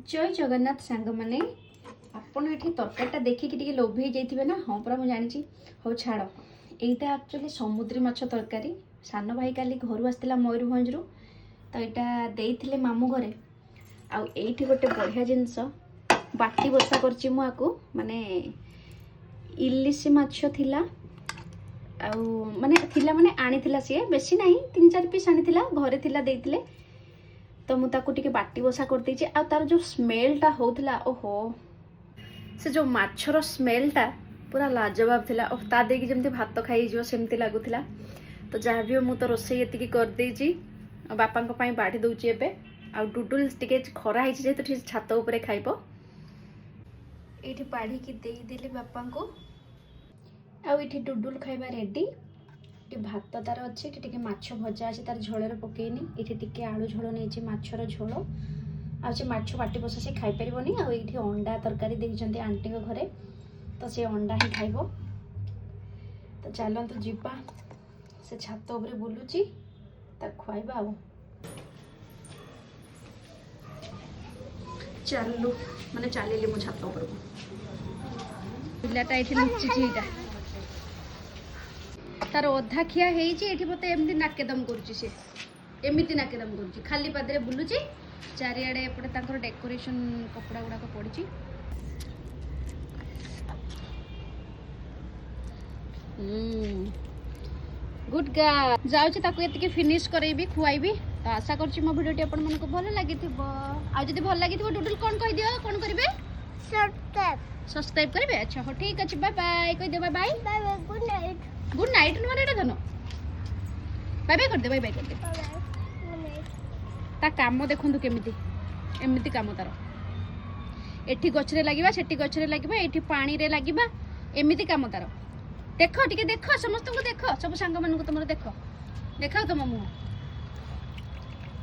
जय जगन्नाथ सांग मैंने आपड़ ये तरकारीटा देखिकी लोभी जाइए ना। हाँ पूरा मुझे जानी हो छाड़ यहीटा एक्चुअली समुद्री माछ तरकारी सान भाई काली घर आसला मयूरभंज तो यहाँ देते मामू घरे आईठी गोटे बढ़िया जिनस बाटी बसा करची मुझे माने इलिश माछ थिला माने थिला माने आनी सी बेसी ना 3-4 पीस आनी घरे थिला देइतिले तो मुझे बाटी बसा कर देची आ तार जो स्मेलटा होता ओहो से जो माछर स्मेलटा पूरा लाजवाब थिला और ता देकी जमती भात खाई जो सेमती लगुला। तो जहाँ भी मु तो रोसे ये कर देची बापा बाढ़ी दूची एबे आ डुडुल टिके खरा है जेहेतु ठीक छात उपरे खाइबो ये बाढ़ी की देदेली बापा को आठी डुडुल खाइबा रेडी। भात तार अच्छे टे माछ भजा अच्छे तार झोल पकईनी ये टे आलू झोल नहीं माछर झोल आज माछ बाटी बसा से खाई पारनी आईठी अंडा तरकारी देखते आंटी घरे तो से अंडा ही खाइब। तो चलतु जीवा से छात उपरे बुलूची खुआइबा आ चलू माने चलिए मो छात उपर पिलाटा ये लुचि तार अधा खिया होती मत एमती नाकेदम करमती नाकेदम कर खाली पादे बुलूची चारिआडे एपटे डेकोरेशन कपड़ा गुड़ाक पड़ी गुड गा जाऊँगी फिनिश करेबी खुआईबी। तो आशा करछि मो वीडियो आपण मन को भल लगी आ जदि भल लगी डुडुल कौन कह दियो कौन करेंगे सब्सक्राइब करेंगे। अच्छा हो ठीक अच्छे बाय बाय कह दियो bye bye bye good night नुआ एटा धन बाय बाय कर दे बाय बाय कर दे ता काम देखु केमिति एमिति काम तार एठी गछरे लागिबा सेठी गछरे लागिबा एठी पानी रे लागिबा एमिति काम तार देख टिके देख समस्त को देख सब सांग मान को तुम देख देखाओ तुम मुँह